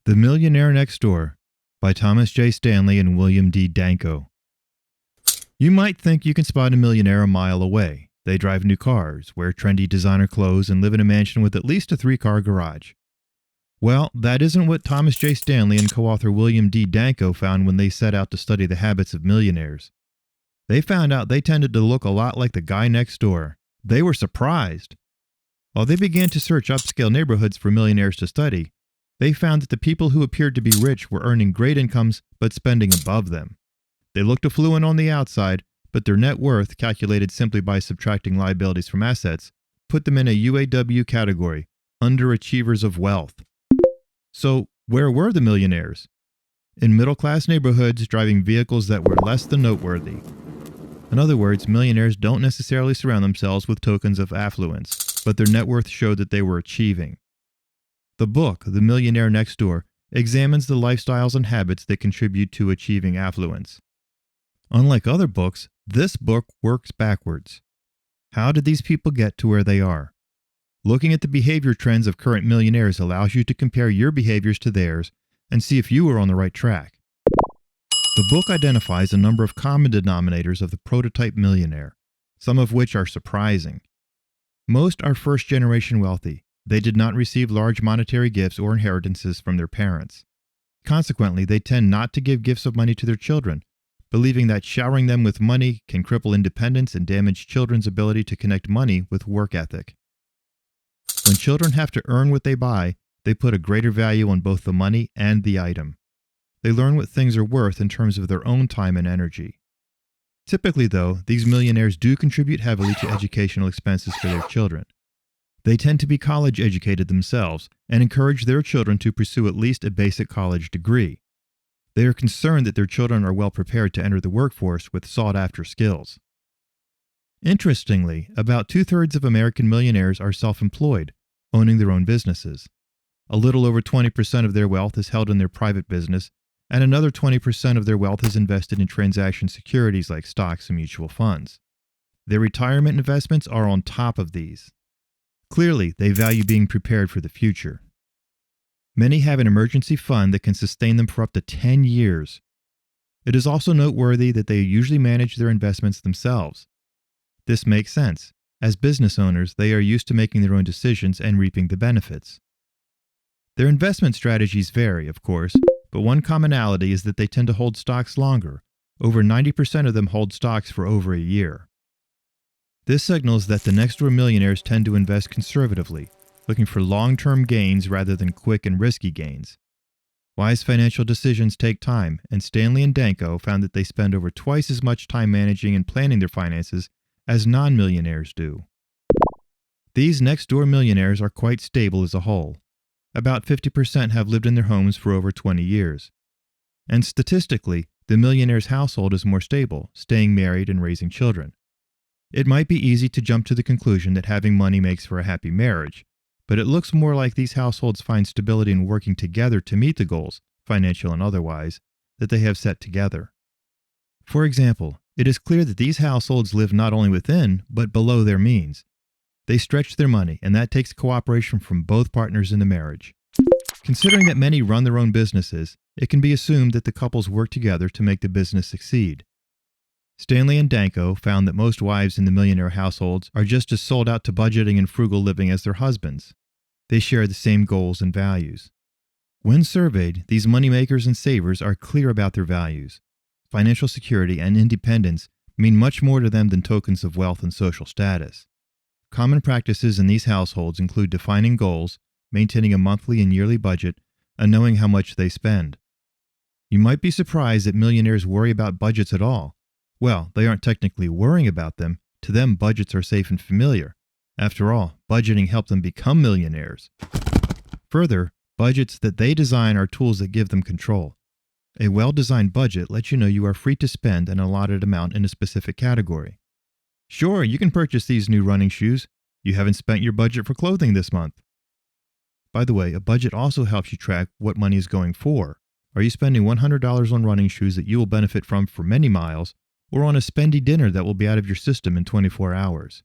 The Millionaire Next Door by Thomas J. Stanley and William D. Danko. You might think you can spot a millionaire a mile away. They drive new cars, wear trendy designer clothes, and live in a mansion with at least a 3-car garage. Well, that isn't what Thomas J. Stanley and co-author William D. Danko found when they set out to study the habits of millionaires. They found out they tended to look a lot like the guy next door. They were surprised. While they began to search upscale neighborhoods for millionaires to study, they found that the people who appeared to be rich were earning great incomes but spending above them. They looked affluent on the outside, but their net worth, calculated simply by subtracting liabilities from assets, put them in a UAW category, underachievers of wealth. So, where were the millionaires? In middle-class neighborhoods, driving vehicles that were less than noteworthy. In other words, millionaires don't necessarily surround themselves with tokens of affluence, but their net worth showed that they were achieving. The book, The Millionaire Next Door, examines the lifestyles and habits that contribute to achieving affluence. Unlike other books, this book works backwards. How did these people get to where they are? Looking at the behavior trends of current millionaires allows you to compare your behaviors to theirs and see if you are on the right track. The book identifies a number of common denominators of the prototype millionaire, some of which are surprising. Most are first-generation wealthy. They did not receive large monetary gifts or inheritances from their parents. Consequently, they tend not to give gifts of money to their children, believing that showering them with money can cripple independence and damage children's ability to connect money with work ethic. When children have to earn what they buy, they put a greater value on both the money and the item. They learn what things are worth in terms of their own time and energy. Typically, though, these millionaires do contribute heavily to educational expenses for their children. They tend to be college-educated themselves and encourage their children to pursue at least a basic college degree. They are concerned that their children are well prepared to enter the workforce with sought-after skills. Interestingly, about 2/3 of American millionaires are self-employed, owning their own businesses. A little over 20% of their wealth is held in their private business, and another 20% of their wealth is invested in transaction securities like stocks and mutual funds. Their retirement investments are on top of these. Clearly, they value being prepared for the future. Many have an emergency fund that can sustain them for up to 10 years. It is also noteworthy that they usually manage their investments themselves. This makes sense. As business owners, they are used to making their own decisions and reaping the benefits. Their investment strategies vary, of course, but one commonality is that they tend to hold stocks longer. Over 90% of them hold stocks for over a year. This signals that the next-door millionaires tend to invest conservatively, looking for long-term gains rather than quick and risky gains. Wise financial decisions take time, and Stanley and Danko found that they spend over twice as much time managing and planning their finances as non-millionaires do. These next-door millionaires are quite stable as a whole. About 50% have lived in their homes for over 20 years. And statistically, the millionaire's household is more stable, staying married and raising children. It might be easy to jump to the conclusion that having money makes for a happy marriage, but it looks more like these households find stability in working together to meet the goals, financial and otherwise, that they have set together. For example, it is clear that these households live not only within, but below their means. They stretch their money, and that takes cooperation from both partners in the marriage. Considering that many run their own businesses, it can be assumed that the couples work together to make the business succeed. Stanley and Danko found that most wives in the millionaire households are just as sold out to budgeting and frugal living as their husbands. They share the same goals and values. When surveyed, these moneymakers and savers are clear about their values. Financial security and independence mean much more to them than tokens of wealth and social status. Common practices in these households include defining goals, maintaining a monthly and yearly budget, and knowing how much they spend. You might be surprised that millionaires worry about budgets at all. Well, they aren't technically worrying about them. To them, budgets are safe and familiar. After all, budgeting helped them become millionaires. Further, budgets that they design are tools that give them control. A well-designed budget lets you know you are free to spend an allotted amount in a specific category. Sure, you can purchase these new running shoes. You haven't spent your budget for clothing this month. By the way, a budget also helps you track what money is going for. Are you spending $100 on running shoes that you will benefit from for many miles, or on a spendy dinner that will be out of your system in 24 hours?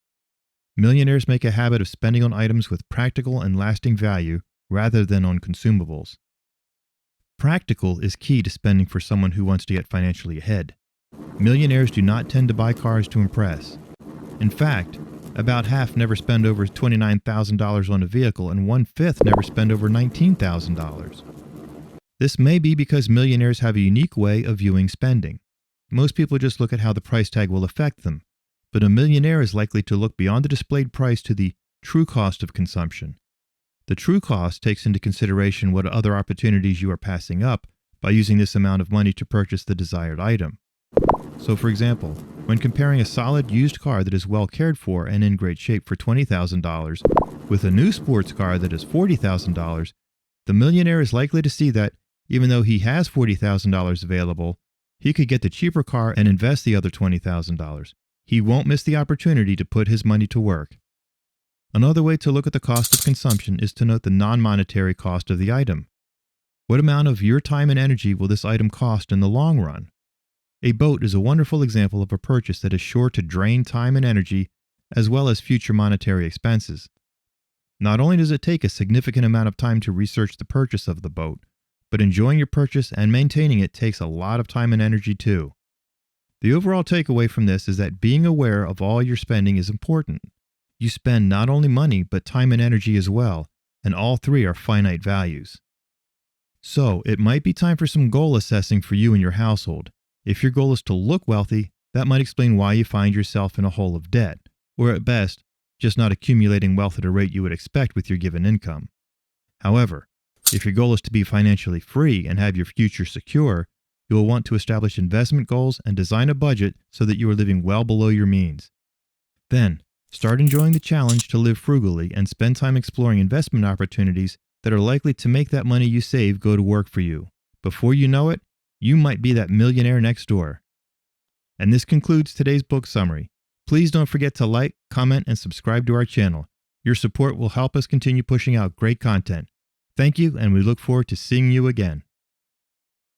Millionaires make a habit of spending on items with practical and lasting value rather than on consumables. Practical is key to spending for someone who wants to get financially ahead. Millionaires do not tend to buy cars to impress. In fact, about half never spend over $29,000 on a vehicle, and 1/5 never spend over $19,000. This may be because millionaires have a unique way of viewing spending. Most people just look at how the price tag will affect them, but a millionaire is likely to look beyond the displayed price to the true cost of consumption. The true cost takes into consideration what other opportunities you are passing up by using this amount of money to purchase the desired item. So, for example, when comparing a solid used car that is well cared for and in great shape for $20,000 with a new sports car that is $40,000, the millionaire is likely to see that, even though he has $40,000 available, he could get the cheaper car and invest the other $20,000. He won't miss the opportunity to put his money to work. Another way to look at the cost of consumption is to note the non-monetary cost of the item. What amount of your time and energy will this item cost in the long run? A boat is a wonderful example of a purchase that is sure to drain time and energy, as well as future monetary expenses. Not only does it take a significant amount of time to research the purchase of the boat, but enjoying your purchase and maintaining it takes a lot of time and energy too. The overall takeaway from this is that being aware of all your spending is important. You spend not only money, but time and energy as well, and all three are finite values. So, it might be time for some goal assessing for you and your household. If your goal is to look wealthy, that might explain why you find yourself in a hole of debt, or at best, just not accumulating wealth at a rate you would expect with your given income. However, if your goal is to be financially free and have your future secure, you will want to establish investment goals and design a budget so that you are living well below your means. Then, start enjoying the challenge to live frugally and spend time exploring investment opportunities that are likely to make that money you save go to work for you. Before you know it, you might be that millionaire next door. And this concludes today's book summary. Please don't forget to like, comment, and subscribe to our channel. Your support will help us continue pushing out great content. Thank you, and we look forward to seeing you again.